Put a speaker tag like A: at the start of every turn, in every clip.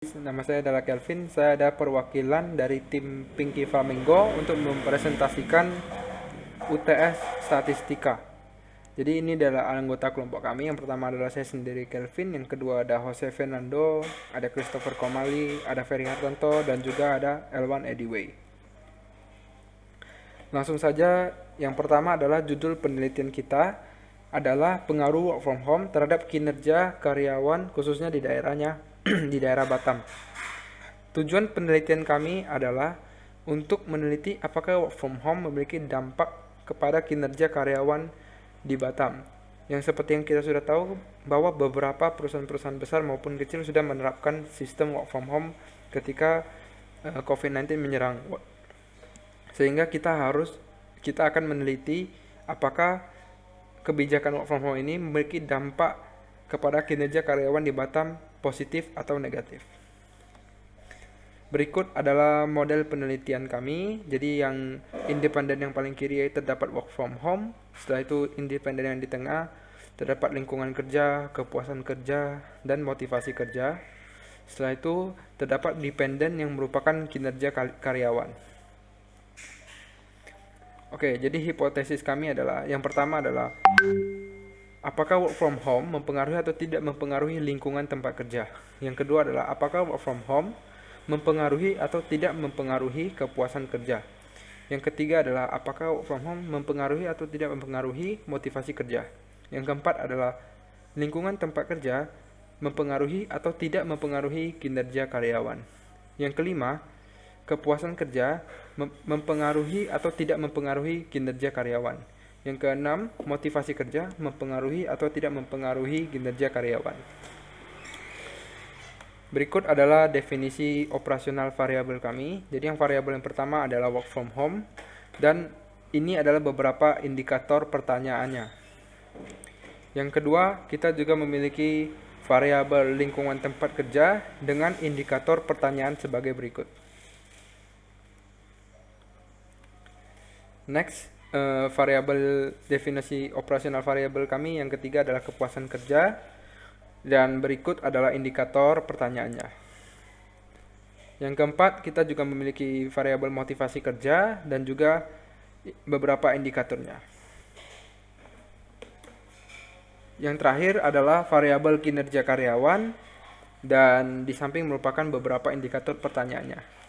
A: Nama saya adalah Kelvin. Saya ada perwakilan dari tim Pinky Flamingo untuk mempresentasikan UTS Statistika. Jadi ini adalah anggota kelompok kami. Yang pertama adalah saya sendiri Kelvin, yang kedua ada Jose Fernando, ada Christopher Komali, ada Ferry Hartanto, dan juga ada Elwan Ediway. Langsung saja, yang pertama adalah judul penelitian kita adalah pengaruh work from home terhadap kinerja karyawan khususnya di daerahnya di daerah Batam. Tujuan penelitian kami adalah untuk meneliti apakah work from home memiliki dampak kepada kinerja karyawan di Batam. Yang seperti yang kita sudah tahu bahwa beberapa perusahaan-perusahaan besar maupun kecil sudah menerapkan sistem work from home ketika COVID-19 menyerang. Sehingga kita akan meneliti apakah kebijakan work from home ini memiliki dampak kepada kinerja karyawan di Batam positif atau negatif. Berikut adalah model penelitian kami. Jadi yang independen yang paling kiri yaitu terdapat work from home. Setelah itu independen yang di tengah terdapat lingkungan kerja, kepuasan kerja, dan motivasi kerja. Setelah itu terdapat dependen yang merupakan kinerja karyawan. Oke, jadi hipotesis kami adalah yang pertama adalah apakah work from home mempengaruhi atau tidak mempengaruhi lingkungan tempat kerja? Yang kedua adalah apakah work from home mempengaruhi atau tidak mempengaruhi kepuasan kerja? Yang ketiga adalah apakah work from home mempengaruhi atau tidak mempengaruhi motivasi kerja? Yang keempat adalah lingkungan tempat kerja mempengaruhi atau tidak mempengaruhi kinerja karyawan? Yang kelima, kepuasan kerja mempengaruhi atau tidak mempengaruhi kinerja karyawan? Yang keenam, motivasi kerja mempengaruhi atau tidak mempengaruhi kinerja karyawan. Berikut adalah definisi operasional variabel kami. Jadi yang variabel yang pertama adalah work from home, dan ini adalah beberapa indikator pertanyaannya. Yang kedua, kita juga memiliki variabel lingkungan tempat kerja dengan indikator pertanyaan sebagai berikut. Next, variabel definisi operasional variabel kami yang ketiga adalah kepuasan kerja, dan berikut adalah indikator pertanyaannya. Yang keempat, kita juga memiliki variabel motivasi kerja dan juga beberapa indikatornya. Yang terakhir adalah variabel kinerja karyawan, dan di samping merupakan beberapa indikator pertanyaannya.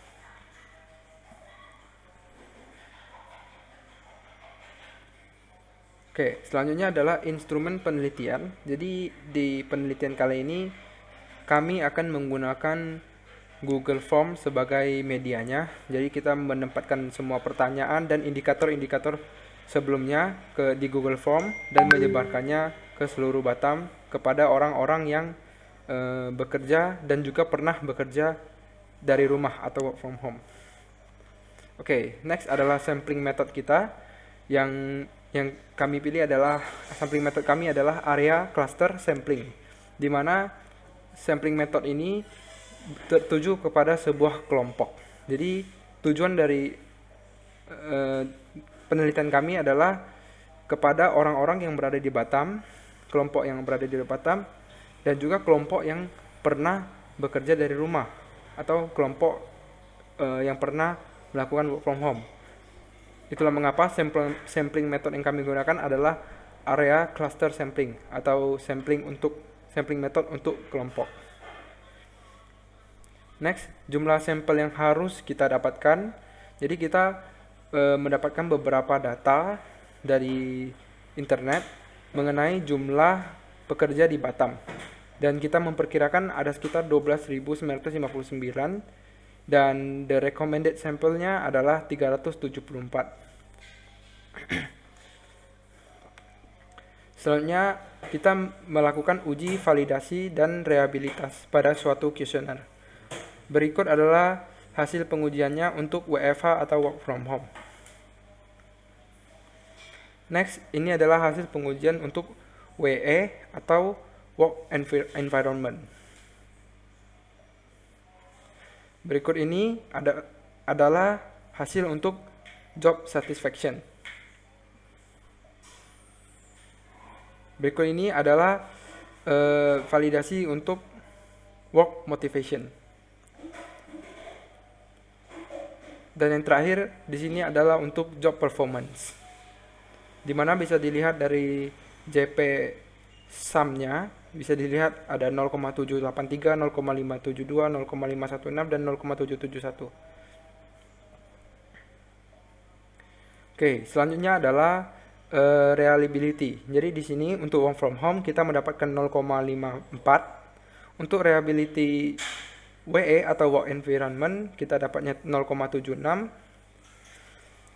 A: Oke, selanjutnya adalah instrumen penelitian. Jadi di penelitian kali ini kami akan menggunakan Google Form sebagai medianya. Jadi kita menempatkan semua pertanyaan dan indikator-indikator sebelumnya di Google Form dan menyebarkannya ke seluruh Batam kepada orang-orang yang bekerja dan juga pernah bekerja dari rumah atau work from home. Oke, next adalah sampling method kita. Yang kami pilih adalah sampling method kami adalah area cluster sampling, di mana sampling method ini tertuju kepada sebuah kelompok. Jadi tujuan dari penelitian kami adalah kepada orang-orang yang berada di Batam, kelompok yang berada di Batam, dan juga kelompok yang pernah bekerja dari rumah atau kelompok yang pernah melakukan work from home. Itulah mengapa sampling method yang kami gunakan adalah area cluster sampling atau sampling method untuk kelompok. Next, jumlah sampel yang harus kita dapatkan. Jadi kita mendapatkan beberapa data dari internet mengenai jumlah pekerja di Batam. Dan kita memperkirakan ada sekitar 12.959, dan the recommended sampelnya adalah 374. Selanjutnya, kita melakukan uji validasi dan reliabilitas pada suatu kuesioner. Berikut adalah hasil pengujiannya untuk WFH atau work from home. Next, ini adalah hasil pengujian untuk WE atau work environment. Berikut ini adalah hasil untuk job satisfaction. Berikut ini adalah validasi untuk work motivation. Dan yang terakhir di sini adalah untuk job performance, di mana bisa dilihat dari JP sum-nya, bisa dilihat ada 0,783, 0,572, 0,516, dan 0,771. Oke, selanjutnya adalah reliability. Jadi di sini untuk work from home kita mendapatkan 0,54. Untuk reliability WE atau work environment kita dapatnya 0,76.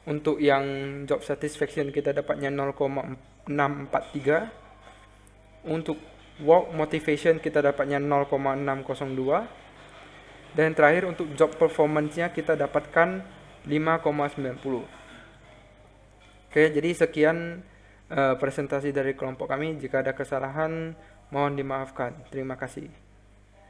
A: Untuk yang job satisfaction kita dapatnya 0,643. Untuk work motivation kita dapatnya 0,602. Dan terakhir untuk job performance-nya kita dapatkan 5,90. Oke, jadi sekian presentasi dari kelompok kami. Jika ada kesalahan, mohon dimaafkan. Terima kasih.